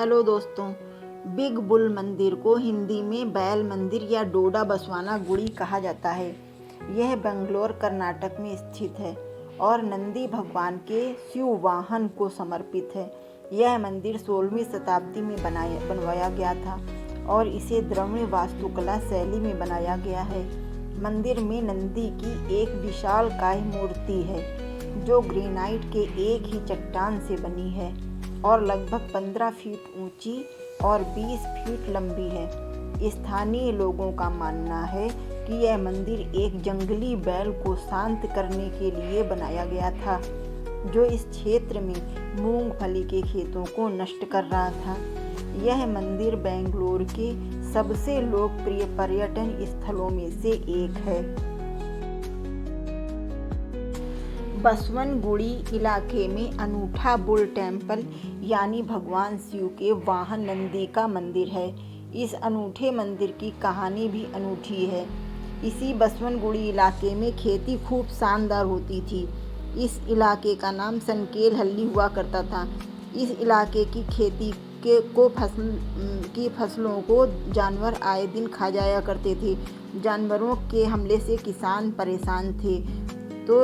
Hello दोस्तों। Big bull मंदिर को हिंदी में बैल मंदिर या डोडा बसवाना गुड़ी कहा जाता है। यह बेंगलोर कर्नाटक में स्थित है और नंदी भगवान के शिव वाहन को समर्पित है। यह मंदिर 16वीं शताब्दी में बनवाया गया था और इसे द्रविड़ वास्तुकला शैली में बनाया गया है। मंदिर में नंदी की एक विशालकाय मूर्ति है जो ग्रेनाइट के एक ही चट्टान से बनी है और लगभग 15 फीट ऊंची और 20 फीट लंबी है। स्थानीय लोगों का मानना है कि यह मंदिर एक जंगली बैल को शांत करने के लिए बनाया गया था जो इस क्षेत्र में मूंगफली के खेतों को नष्ट कर रहा था। यह मंदिर बेंगलोर के सबसे लोकप्रिय पर्यटन स्थलों में से एक है। बसवनगुड़ी इलाके में अनूठा बुल टेम्पल यानी भगवान शिव के वाहन नंदी का मंदिर है। इस अनूठे मंदिर की कहानी भी अनूठी है। इसी बसवनगुड़ी इलाके में खेती खूब शानदार होती थी। इस इलाके का नाम संकेल हल्ली हुआ करता था। इस इलाके की खेती की फसलों को जानवर आए दिन खा जाया करते थे। जानवरों के हमले से किसान परेशान थे तो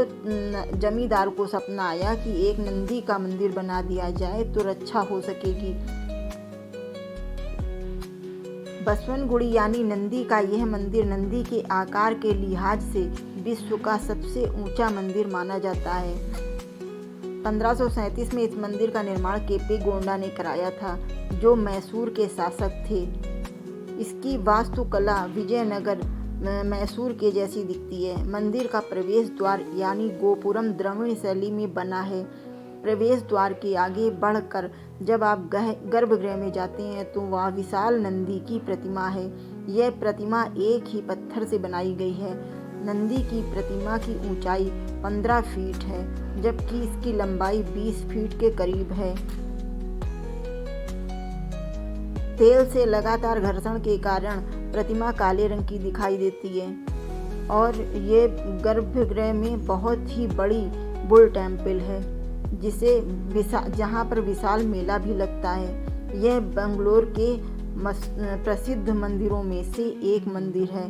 जमींदार को सपना आया कि एक नंदी का मंदिर बना दिया जाए तो रक्षा हो सकेगी। बसवनगुड़ी यानी नंदी का यह मंदिर नंदी के आकार के लिहाज से विश्व का सबसे ऊंचा मंदिर माना जाता है। 1537 में इस मंदिर का निर्माण केपे गोंडा ने कराया था जो मैसूर के शासक थे। इसकी वास्तुकला विजयनगर मैसूर के जैसी दिखती है। मंदिर का प्रवेश द्वार यानी गोपुरम द्रविड़ शैली में बना है। प्रवेश द्वार के आगे बढ़कर जब आप गर्भगृह में जाते हैं तो वहाँ विशाल नंदी की प्रतिमा है। यह प्रतिमा एक ही पत्थर से बनाई गई है। नंदी की प्रतिमा की ऊंचाई 15 फीट है जबकि इसकी लंबाई 20 फीट के करीब है। तेल से लगातार घर्षण के कारण प्रतिमा काले रंग की दिखाई देती है और ये गर्भगृह में बहुत ही बड़ी बुल टेम्पल है जहाँ पर विशाल मेला भी लगता है। यह बेंगलोर के प्रसिद्ध मंदिरों में से एक मंदिर है।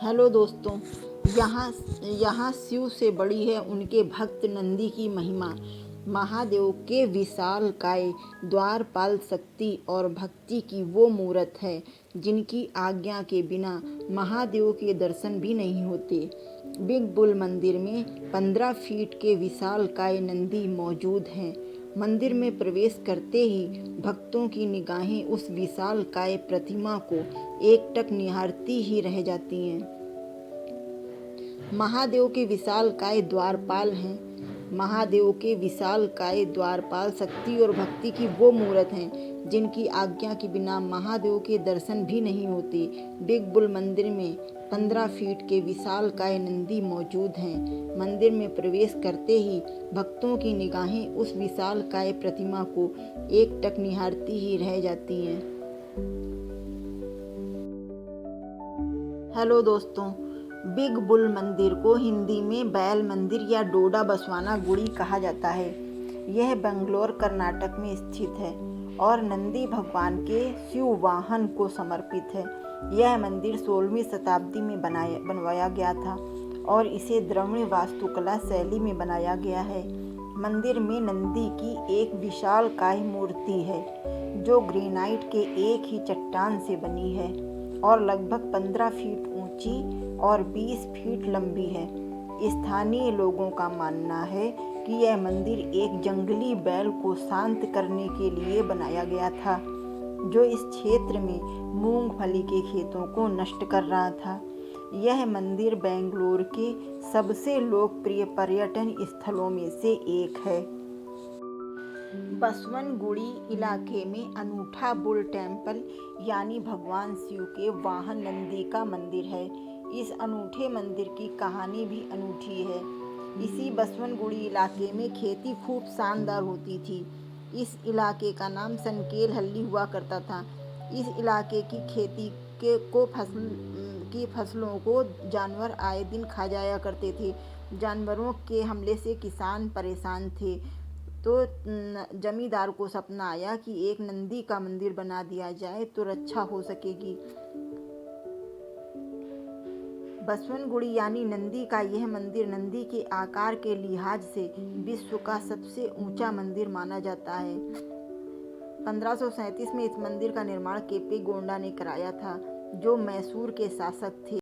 हेलो दोस्तों, यहाँ शिव से बड़ी है उनके भक्त नंदी की महिमा। महादेव के विशालकाय द्वारपाल शक्ति और भक्ति की वो मूर्त है जिनकी आज्ञा के बिना महादेव के दर्शन भी नहीं होते। बिग बुल मंदिर में 15 फीट के विशालकाय नंदी मौजूद हैं। मंदिर में प्रवेश करते ही भक्तों की निगाहें उस विशालकाय प्रतिमा को एकटक निहारती ही रह जाती हैं। महादेव के विशालकाय द्वारपाल हैं। महादेव के विशालकाय द्वारपाल शक्ति और भक्ति की वो मूर्त हैं जिनकी आज्ञा के बिना महादेव के दर्शन भी नहीं होते। बिग बुल मंदिर में 15 फीट के विशालकाय नंदी मौजूद हैं। मंदिर में प्रवेश करते ही भक्तों की निगाहें उस विशालकाय प्रतिमा को एकटक निहारती ही रह जाती हैं। हेलो दोस्तों, बिग बुल मंदिर को हिंदी में बैल मंदिर या डोडा बसवाना गुड़ी कहा जाता है। यह बेंगलोर कर्नाटक में स्थित है और नंदी भगवान के शिव वाहन को समर्पित है। यह मंदिर 16वीं शताब्दी में बनवाया गया था और इसे द्रविड़ वास्तुकला शैली में बनाया गया है। मंदिर में नंदी की एक विशालकाय मूर्ति है जो ग्रेनाइट के एक ही चट्टान से बनी है और लगभग 15 फीट ऊंची और 20 फीट लंबी है। स्थानीय लोगों का मानना है कि यह मंदिर एक जंगली बैल को शांत करने के लिए बनाया गया था जो इस क्षेत्र में मूंगफली के खेतों को नष्ट कर रहा था। यह मंदिर बेंगलोर के सबसे लोकप्रिय पर्यटन स्थलों में से एक है। बसवनगुड़ी इलाके में अनूठा बुल टेम्पल यानी भगवान शिव के वाहन नंदी का मंदिर है। इस अनूठे मंदिर की कहानी भी अनूठी है। इसी बसवनगुड़ी इलाके में खेती खूब शानदार होती थी। इस इलाके का नाम संकेल हल्ली हुआ करता था। इस इलाके की खेती की फसलों को जानवर आए दिन खा जाया करते थे। जानवरों के हमले से किसान परेशान थे, तो जमींदार को सपना आया कि एक नंदी का मंदिर बना दिया जाए तो रक्षा हो सकेगी। बसवनगुड़ी यानी नंदी का यह मंदिर नंदी के आकार के लिहाज से विश्व का सबसे ऊंचा मंदिर माना जाता है। 1537 में इस मंदिर का निर्माण केपे गौड़ा ने कराया था, जो मैसूर के शासक थे।